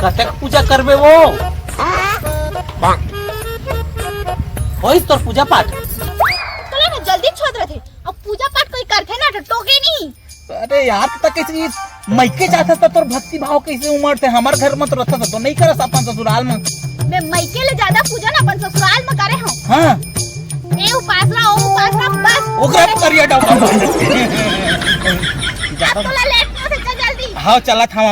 कतक पूजा करबे वो होइस तोर पूजा पाठ चलो ना जल्दी छोड़ रहे थे। अब पूजा पाठ कोई करते ना तो टोके नहीं। अरे यार तक कैसे मैके जाता था तोर भक्ति भाव कैसे उमड़ते हमार घर में तो रहता था तो नहीं करस अपन ससुराल में। मैं मैके ले ज्यादा पूजा ना अपन ससुराल में करे हूं। हां ए उपासना बस ओकरा करिया डाउ अब तो लेट मत चल जल्दी। हां चला था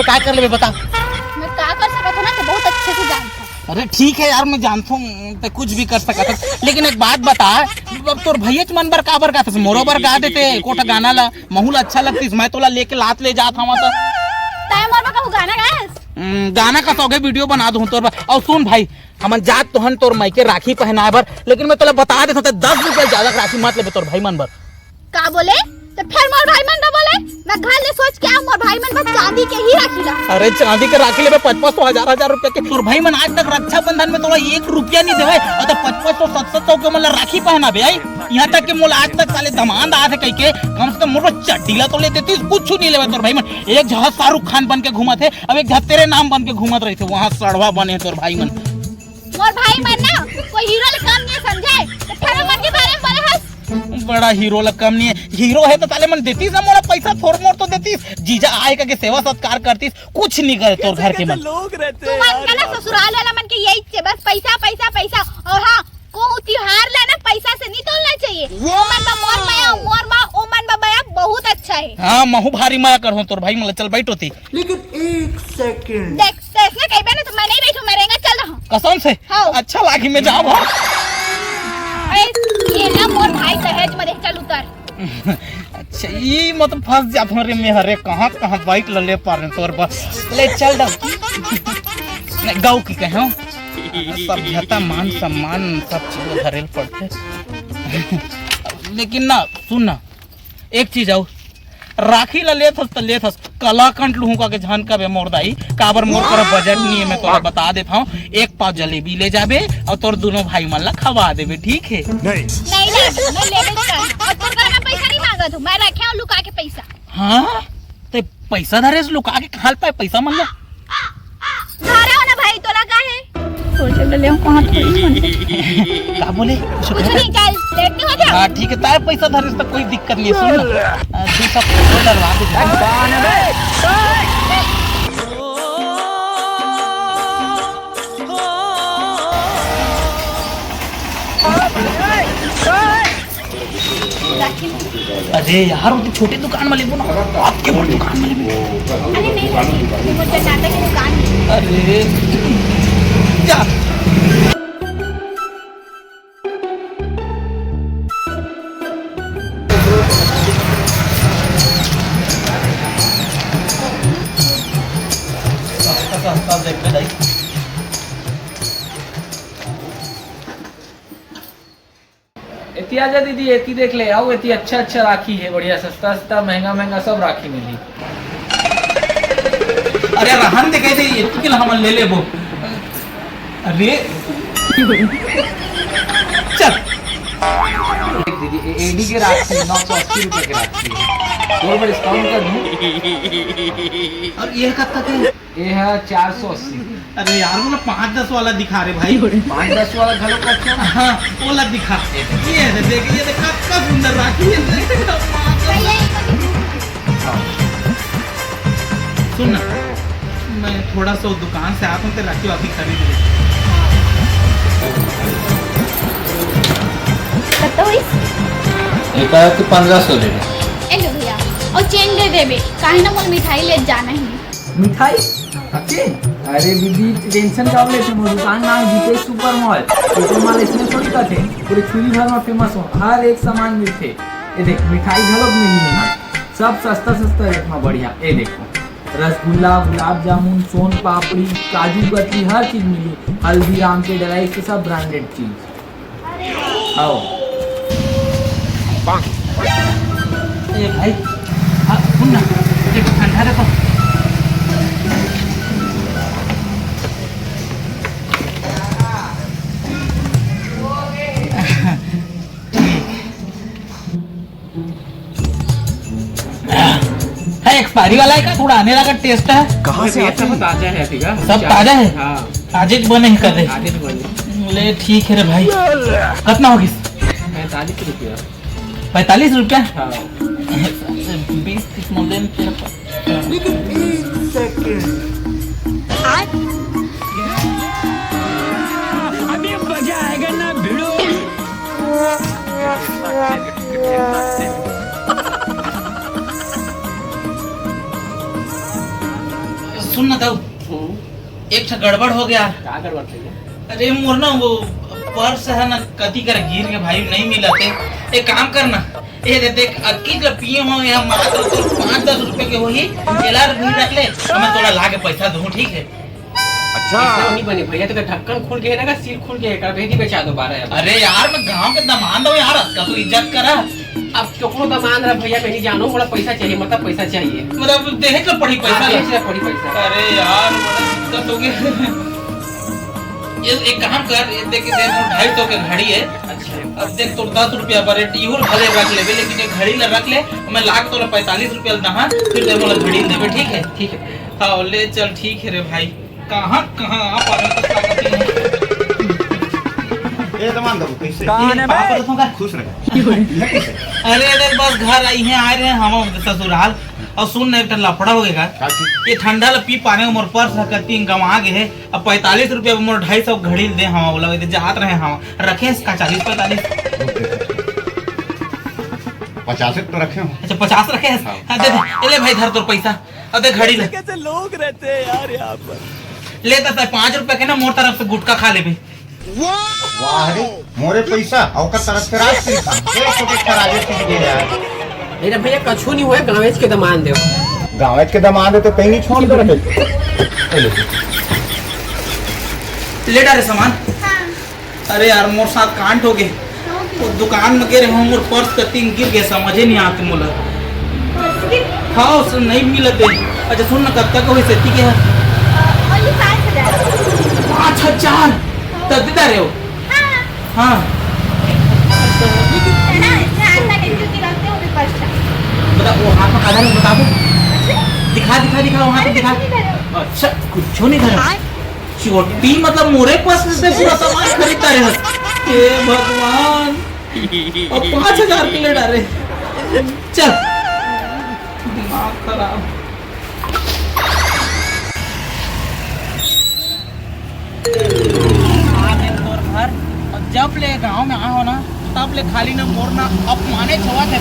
क्या कर ले बता। मैं क्या कर सकता था ना तो बहुत अच्छे से जानता। अरे ठीक है यार मैं जानता हूँ तो कुछ भी कर सकता था लेकिन एक बात बता अब तोर भैया मन बर का मोरो बर गा देते कोटा गाना ला महूल अच्छा लगती मैं तोला लेके लात ले जात हूँ तो टाइम और का गाना गायस गाना का सौगे वीडियो बना दूं तोर और सुन भाई हमन जात तोहन तोर माई के राखी पहनाए बर लेकिन मैं तोला बता देता हूँ 10 रुपया ज्यादा राखी मत ले तोर भाई मन बर। का बोले तो फिर मोर भाई मन बोले मैं घर ले सोच के मोर भाई मन बस चांदी के ही राखी ला। अरे चांदी के राखी ले 500 हजार रुपया के तोर भाई मन आज तक रक्षाबंधन में तोला 1 रुपया नहीं देवे और तो 500-700 के मतलब राखी पहना बे आई यहाँ तक के मोला आज तक साले दमान आ थे कह के कम से कम मोर चड्डीला तो ले देती कुछ नहीं लेवे तोर भाई मन। एक जहां शाहरुख खान बन के घूमत है अब एक जहां तेरे नाम बन के घूमत रही थे वहां सड़वा बने तोर भाई मन। मोर भाई मन ना कोई हीरो ले काम नहीं समझे तो फिर मन के बारे में बोले हस बड़ा हीरो ला कम नहीं है हीरो है तो ताले मन देती ना मोला पैसा थोड़ मोड़ तो देती जीजा आए का के सेवा सत्कार करती कुछ नहीं करे तोर घर के मन लोग रहते हैं मन का ना ससुराल वाला मन के यही है बस पैसा पैसा पैसा और हां को त्योहार लेना पैसा से नहीं तोलना चाहिए। ओ मन बा मोर मां ओ मन बा बहुत अच्छा है। हां महू भारी माया कर तोर भाई मन चल बैठोती लेकिन 1 सेकंड देख ऐसे कहबे ना तो मैं नहीं बैठू मैं रहेंगे चल रहा कसम से अच्छा लागी में जाओ ये ना मोर भाई दहेज में देख चल उतर। अच्छा ये मतलब फंस जा तुम्हारे में हरे कहां बाइक ले पा रहे तोर बस ले चल दो नहीं गाँव की कहो सभ्यता मान सम्मान सब चीज घरेल पड़ते लेकिन ना सुन ना एक चीज आओ राखी ला लेत कलाकंठ लूँ का के झान का बे मोर दाई काबर मोर कर बजट नहीं है मैं तोरा बता देता हूँ 1 पाव जलेबी ले जाबे और तोर दोनों भाई मन ला खवा देबे ठीक है। नहीं मैं लेबे कर और तोर का मैं पैसा नहीं मांगत हूं मैं रखे हूं लुका के पैसा। हां ते पैसा धरे लुका के खाल पाए पैसा मन ला धारा हो ना भाई तोला का है सोचे ले कहां का बोले कुछ नहीं चल लेट नहीं हो जा। हां ठीक है तार पैसा धरे तो कोई दिक्कत नहीं है सुन ना तू सब डरवा दे अरे यार वो तो छोटी दुकान में लेबो ना आपके बड़ी दुकान में लेबो। अरे नहीं मुझे नाटक की दुकान है। अरे जा एती आजा दीदी एती देख ले आओ एती अच्छा राखी है बढ़िया सस्ता महंगा सब राखी मिली। अरे रहन दे कहते एती के हम ले लेबो अरे चल दीदी एडी के राखी 980 रुपए के राखी है और मैं डिस्काउंट कर दूं और ये कब तक है ये है 480। अरे यार वो 5-10 वाला दिखा रहे भाई 5-10 वाला घलो का अच्छा हाँ वो वाला दिखा ये देखिए कितना सुंदर राखी है सुन ना मैं थोड़ा सा दुकान से आता हूँ तो राखी वाखी खरीद ले ये कहा कि 1500 ले ए लो भैया और चेन दे देबे काहे ना मोल मिठाई ले जाना है। मिठाई ओके अरे दीदी टेंशन कब लेते हो दुकान नाम जीते सुपर मॉल सुपर मॉल इसमें थोड़ी कहते पूरे छुरी भर में फेमस हो हर एक सामान मिलते ये देख मिठाई घलोक मिली है सब सस्ता रेट में बढ़िया ये देखो रसगुल्ला, गुलाब जामुन, सोन पापड़ी, काजू कतली, हर चीज मिली। हल्दीराम के ड्राई के सब ब्रांडेड चीज। आओ ए भाई हाँ सुन ना एक ठंडा देखो। है एक्सपायरी वाला है का थोड़ा आने लगा टेस्ट है। कहाँ से सब ताजा है? ठीक है, सब ताजा है। हाँ आज बने ही कर दे। आधे बोले ले ठीक है रे भाई। कितना होगी? 45 रुपया। 45 रुपया। हाँ 20-30 मोदेन अभी मजा आएगा ना भिड़ो। सुन ना ताऊ एक ठा गड़बड़ हो गया। क्या गड़बड़ थी? अरे मोर ना वो पर्स है ना कति कर गिर के भाई नहीं मिला थे। एक काम करना ये दे देख अक्की जब पिए हो यहाँ मात्र तो 5-10 रुपए के होही एलार भी रख ले तो मैं थोड़ा ला के पैसा दूँ ठीक है। ऐसा नहीं बने भैया, तो ढक्कन खुल गया ना, सिर खुल गया, भेदी बेचा दो 12। अरे यार मैं गांव के दमान दो यार का तो इज्जत करा। अब चोकरो दमान रहा भैया, नहीं जानो बड़ा पैसा चाहिए, मतलब पैसा चाहिए, मतलब देहे तो पड़ी पैसा ले। पड़ी पैसा। अरे यार बड़ा दिक्कत हो गया। ये एक काम कर ये देख 250 के घड़ी है। अच्छा अब देख तो 10 रुपया पर इहुर भले रख लेबे लेकिन ये घड़ी ला रख ले मैं लाख तो 45 रुपया दहा फिर दे मोला घड़ी देबे ठीक है। ठीक है। हाँ ले चल ठीक है रे भाई। कहाँ आप आ रहे ये दमान दो कैसे खुश रहे। अरे देख बस घर आई हैं आए रहे हैं हम ससुराल और सुन ना एक लफड़ा हो गया। ये ठंडा ला पी पाने मोर पर्स सकती गवा गए है। अब 45 रुपया मोर 250 घड़ी दे हम बोला जात रहे हम रखे इसका 40-45 50 तो रखे हो। अच्छा 50 रखे हैं। हाँ दे दे ले भाई धर तोर पैसा अब दे घड़ी ले। कैसे लोग रहते हैं यार यहाँ पर। ले तो 5 रुपए के ना मोर तरफ से गुटखा खा ले। वाह रे मोरे पैसा औका तरफ से राज से खा ये छोटे खराजे से दे यार। मेरा भैया कछु नहीं हुआ, गाँवेज के दमान दो। गाँव के दमान दे तो कहीं नहीं छोड़ दो रखे। ले डाले सामान। अरे यार मोर साथ कांड हो गए। वो दुकान में गिरे हम मोर पर्स का तीन गिर गए समझे नहीं आते मोला। हाँ उसे नहीं मिला दे। अच्छा सुन ना कब तक हुई सेती के है 5,000 तब दे रहे हो। हाँ बता वो हाथ में आधा नहीं बता दो। दिखा वहाँ पे दिखा। अच्छा कुछ नहीं धरा चोटी मतलब मोरे पास से पूरा सामान खरीदता रहे। हे भगवान और 5,000 के ले डाले। चल दिमाग खराब। घर और जब ले गांव में आओ ना तब ले खाली ना मोरना अपमाने छवा के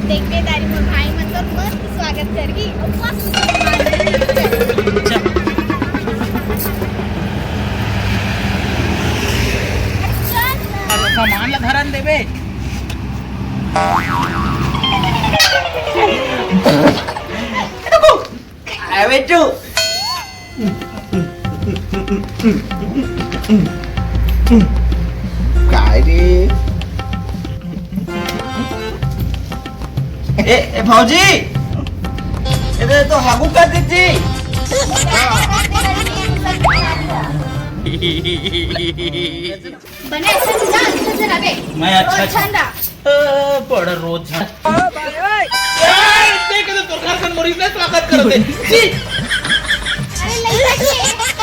देखते तारी मोर भाई मन तो मस्त स्वागत करगी और मस्त सामान ला धरन देबे। बेटू काय रे ए भौजी इधर तो हागू कर दी थी। बने अच्छा जरा बे मैं अच्छा ठंडा बड़ा रोज देख तो तोर घर से मोरी ने स्वागत कर दे।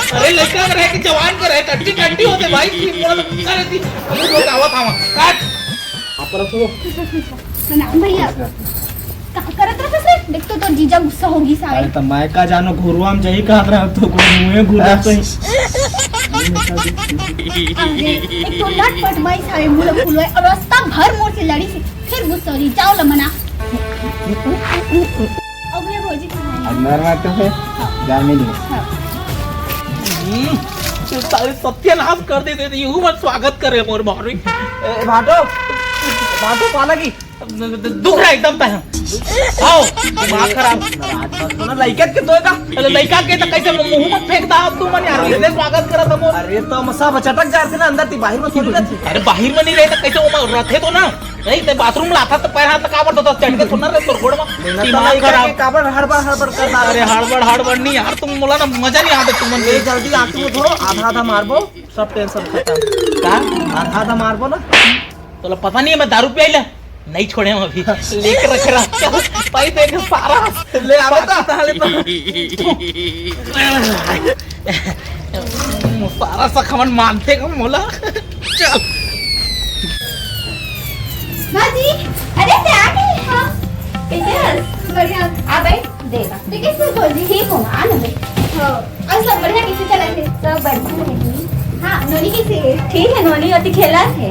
अरे लड़का कर है कि जवान कर है टट्टी टट्टी होते भाई की मोर कर दी वो गावा था काट अपन तो प्रणाम भैया कहाँ करत रहा से देख तो जीजा गुस्सा होगी सारे। अरे तो मैं का जानो घुरुआ में जही कह रहा तो मुंह घुरा तो एक तो लटपट बाई सारे मुंह फुलवे और रास्ता भर मोर से लड़ी से फिर गुस्सा हो रही जाओ लमना। अब ये भौजी अंदर में तो है जा मिली सारे सत्यानाश कर देते यूं मत स्वागत करे मोर मारी भाटो भाटो पाला की दुख रहा है एकदम तह आओ दिमाग खराब लइका के दोगा अरे लड़का के तो कैसे मुंह में फेंकता अब तू मन यार इतने स्वागत करा था मोर अरे तो मसा बचटक जाते ना अंदर ती बाहर में थोड़ी रहती अरे बाहर में नहीं रहे तो कैसे वो रथे तो ना नहीं तो बाथरूम में आता तो पैर हाथ काबर तो चढ़ के थोड़ा रे तोर गोड़ में दिमाग खराब काबर हड़बड़ करता अरे हड़बड़ नहीं यार तुम बोला ना मजा नहीं आता तुम ये जल्दी आंख में धो आधा आधा मारबो सब टेंशन खत्म का आधा आधा मारबो ना तो पता नहीं है मैं दारू पिया नहीं छोड़े हम अभी लेकर रख रहा पाई देख सारा ले आवे तो सारा सखमन मानते का मोला चल भाजी अरे क्या गई हां कैसे है बढ़िया आ भाई देगा तो कैसे बोल रही ठीक हो आ ना भाई हां और सब बढ़िया कैसे चला थे सब बढ़िया है हां नोनी कैसे है ठीक है नोनी अति खेला थे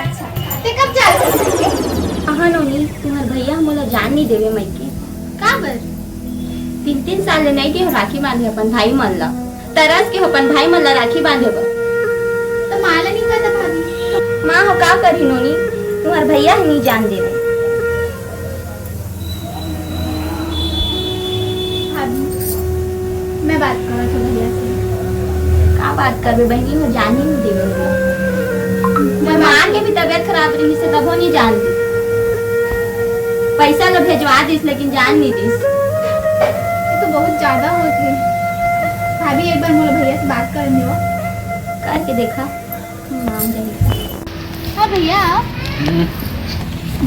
अच्छा ते कब जा हाँ नोनी तुम्हार भैया मोला जान नहीं देवे मैके का बर 3 साल ले नहीं के राखी बांधे अपन भाई मन ला तरस के अपन भाई मन ला राखी बांधे बा तो माला नहीं कहता भाभी माँ हो का करी नोनी तुम्हार भैया नहीं जान देवे भाभी मैं बात करा था भैया से का बात करबे बहनी हो जान ही नहीं देवे मोला मैं माँ के भी तबीयत खराब रही से तब नहीं जानती पैसा ला भेजवा दिस लेकिन जान नहीं दिस ये तो बहुत ज्यादा होते भाभी एक बार मोला भैया से बात कर लियो करके देखा मान जाएगी हाँ भैया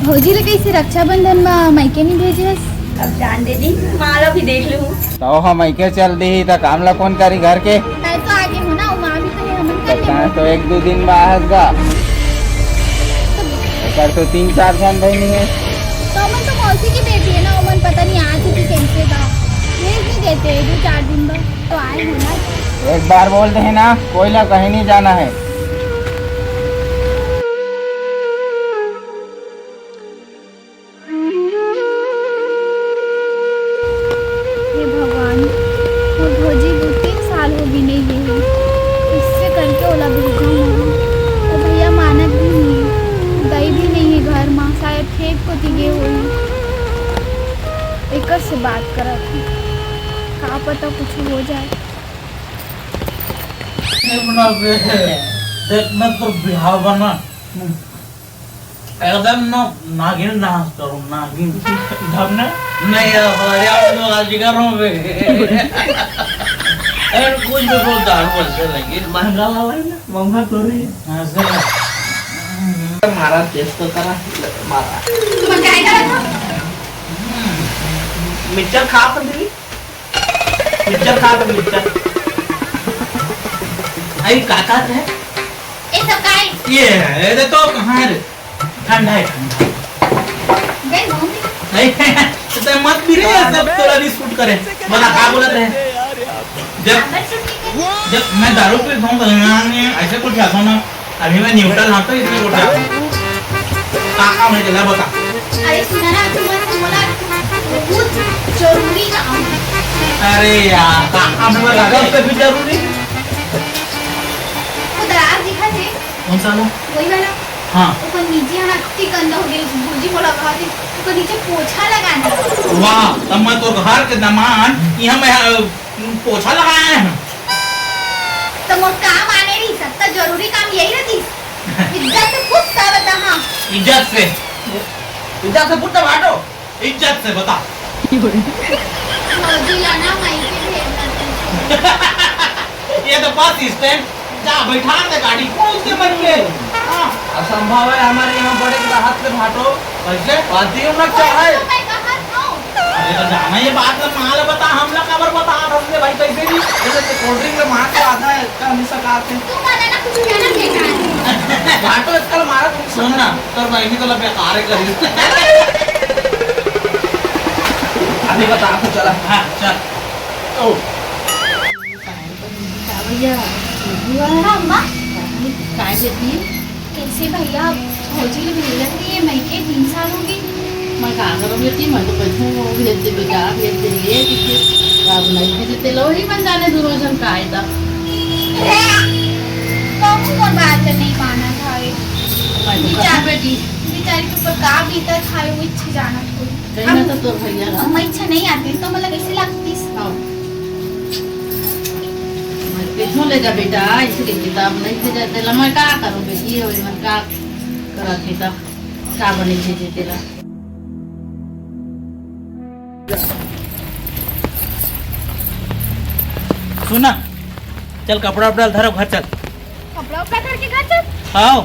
भौजी ले कैसे रक्षाबंधन में मायके नहीं भेजस अब जान दे दी माला भी देख लूं तो हम मैके चल दी त काम ला कौन करी घर के मैं तो आगे हूँ ना माँ भी तो है हमन कर लेंगे तो 1-2 दिन बाद गा कर तो 3-4 साल बहनी है तो अमन तो मौसी की बेटी है ना अमन पता नहीं आज ही कैसे था भेज नहीं देते 2-4 दिन बाद तो आए हो ना एक बार बोल दे ना कोई ला कहीं नहीं जाना है हे भगवान वो भौजी 2-3 साल हो भी नहीं गई इससे करके ओला भूखा हूँ तो भैया मानत भी नहीं गई भी नहीं है घर में शायद खेत को तिगे हुई एक से बात करा थी का पता कुछ हो जाए देखना तो बिहार बना एकदम ना नागिन डांस करो नागिन ढबना नहीं हरियाणा में जिगर हूँ बे अरे कुछ भी बोल दारू बोलते लेकिन महंगा वाला है ना महंगा तो नहीं मारा टेस्ट तो करा मारा तुम क्या करा था मिक्सचर खा तो दीदी मिक्सचर खा तो मिक्सचर आई काका है ये सब का है ये देखो कहाँ है ठंडा है ठंडा गए घूमने नहीं तो मत भी रे सब थोड़ा रिस्कूट करे बता क्या बोलत रहे जब मैं दारू पी खाऊं ऐसे कुछ आता ना अभी मैं न्यूट्रल हाँ तो इसमें उठ जाता काका मैं चला बता अरे सुना ना तुम बोला बहुत जरूरी काम है अरे यार काका मैं लगा पे भी जरूरी वो दरार दिखा थे कौन सा ना वही वाला हाँ ऊपर नीचे हना कितनी गंदा हो गई भूजी बोला कहा थी ऊपर नीचे पोछा लगाना वाह तब मैं तो घर के दमान यहाँ मैं पोछा लगाया है तो मोर काम आने नहीं सकता जरूरी काम यही रहती इज्जत से पूछ सा बता हाँ इज्जत से पुट्टा बाटो इज्जत से बता भौजी लाना माई के भेजना ये तो बस स्टैंड जा बैठा दे गाड़ी कौन से बन के असंभव है हमारे यहाँ बड़े के हाथ से भाटो कैसे पाती ना चाहे मैं कहा था अरे तो जाना ये बात में माल बता हमला खबर बता हमसे भाई कैसे भी जैसे कोल्ड ड्रिंक में मार के आता है इसका हमेशा कहते हैं तुम वाला ना कुछ कहना बेकार भाटो इसका मारा सुन ना तो बहनी तो बेकार है करी अभी बता आपको चला हाँ चल ओ हाँ अम्मा काय देती कैसे भैया भौजी ले मिलत रही है मई के 3 साल हो गए मैं का करो बेटी मैं तो पैसा वो भेज दे बेटा भेज देंगे कि अब नहीं भेज देते लो ही बन जाने दूर जन का है तब कौन बात नहीं माना था ये मैं तो विचार बेटी बेचारी के ऊपर का बीता था वो इच्छा जाना थोड़ी कहीं ना तो तोर भैया ना मैं इच्छा नहीं आती तो मतलब कैसे लगती मैं किथों ले जा बेटा इसके किताब नहीं भेजा तेला मैं का करूं बेटी और मैं का करा किताब का बने भेजे तेला सुना, चल कपड़ा उपड़ा धरो घर चल। कपड़ा उपड़ा करके घर चल आओ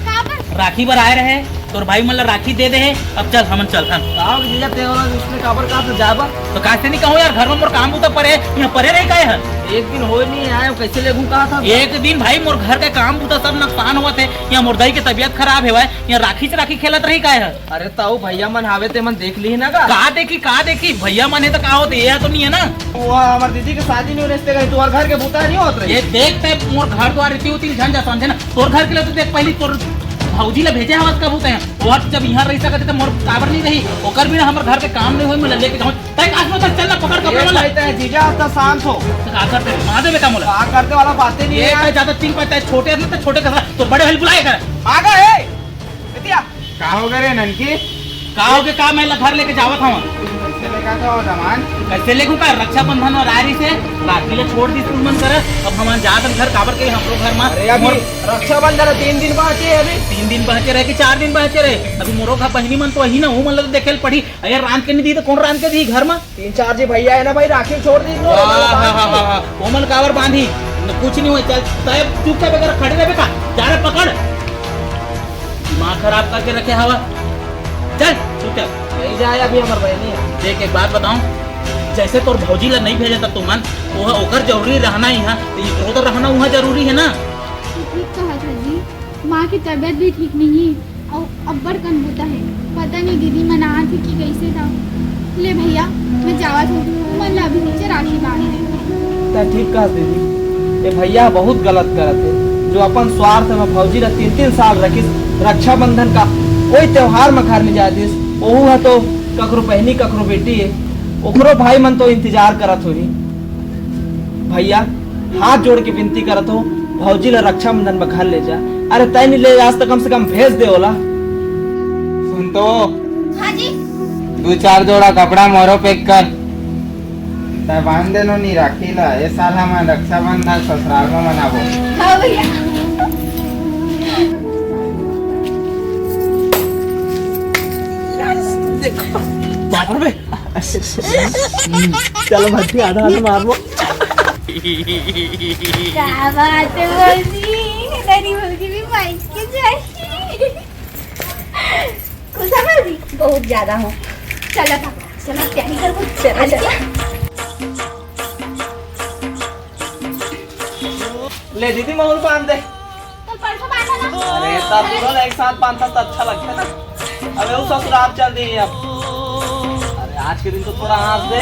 कहाँ पर राखी पर आए रहे तोर भाई मतलब राखी दे दे है। अब चल हमन चल हम आओ जीजा ते वाला उसने काबर का तो जाबा तो काहे नहीं कहूँ यार, घर में मोर काम तो परे यहाँ परे रहे काहे है। एक दिन हो नहीं आया कैसे लेगू कहा था एक दिन भाई मोर घर के काम बूता सब नुकसान हुआ थे। यहाँ मोरदाई की तबीयत खराब है भाई, यहाँ राखी से राखी खेलत रही काहे है। अरे ताऊ भैया मन हावे ते मन देख ली ना का देखी भैया मन है तो का होते ये तो नहीं है ना। वो हमार दीदी के शादी नहीं रिश्ते गई तुम्हारे घर के बूता नहीं होत ये देखते मोर घर द्वार रीति उती झंझा समझे ना। तोर घर के लिए तो देख पहली तोर भौजी ला भेजे हवस कब होते हैं और जब यहाँ रह सकते तो मोर काबर नहीं रही ओकर भी ना हमारे घर के काम नहीं हुई मैं लेके जाऊँ तय काश में चल ना पकड़ कपड़ा वाला कहता है जीजा आता शांत हो तो का करते वहां दे बेटा मोला का करते वाला बातें नहीं ये है कहे ज्यादा तीन पाते छोटे ना तो छोटे का तो बड़े हल बुलाए कर आगा है बेटिया का हो गए ननकी का हो के का मैं घर लेके जावत हूं कैसे लेका था जमान कैसे लेकू का रक्षाबंधन और आरी से राखी ले छोड़ दी स्कूल मन कर अब हम जात घर काबर के हमरो घर में अरे अभी रक्षाबंधन 3 दिन बाकी है अभी 3 दिन बचे रहे कि 4 दिन बचे रहे। अभी मोरो का बहनी मन तो वही ना हूँ मतलब देखे पड़ी अरे रांध के नहीं दी तो कौन रांध के दी घर में 3-4 जी भैया है ना भाई राखी छोड़ दी कोमल कावर बांधी न कुछ नहीं हुआ चल तय चुपचाप अगर खड़े रहे का जा रहे पकड़ दिमाग खराब करके रखे हवा चल चुपचाप नहीं जाए अभी हमार बहनी है देख एक बात बताऊं जैसे तोर भौजी ला नहीं भेजे तब तुमन वो ओकर जरूरी रहना ही है तो इकरो तो रहना वहाँ जरूरी है ना। ठीक कहा था जी, माँ की तबीयत भी ठीक नहीं है और अब्बर कनबूता है। पता नहीं दीदी मना थी कि कैसे था। ले भैया मैं जावा था मन ला अभी नीचे राखी बांधने। ठीक कहा दीदी ये भैया बहुत गलत करते जो अपन स्वार्थ में भौजी ला 3-3 साल रखी रक्षाबंधन का कोई त्योहार में घर नहीं जाती ओहू है तो ककरो बहनी ककरो बेटी है ओकरो भाई मन तो इंतजार करत होई भैया हाथ जोड़ के विनती करत हो भौजी ला रक्षाबंधन में घर ले जा। अरे तय नहीं ले आज तो कम से कम भेज दे ओला सुन तो हाँ जी 2-4 जोड़ा कपड़ा मोरो पैक कर तय बांध देनो नहीं राखी ला ये साल हम रक्षाबंधन ससुराल में मनाबो। हाँ भैया बाप रे चलो भट्टी आधा आधा मारो क्या बात है बोली तेरी मुर्गी भी माइक के जाएगी खुशा बोली बहुत ज्यादा हूँ। चलो था चलो तैयारी करो चला चला ले दीदी मोहन बांध दे तो परसों बांधा ना। अरे तब तुरंत एक साथ बांधता तो अच्छा लगता है ना। अबे वो ससुराल चल दी अब अरे आज के दिन तो थोड़ा हंस दे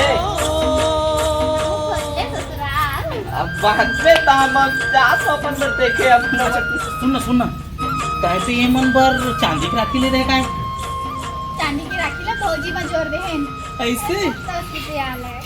खोल दे ससुराल। अब बाद में तामन जा तो अपन में देखे अपने सुन कहते ये मन पर चांदी की राखी ले रहे का चांदी की राखी ला भौजी में जोड़ दे हैं ऐसे 10 रुपया है।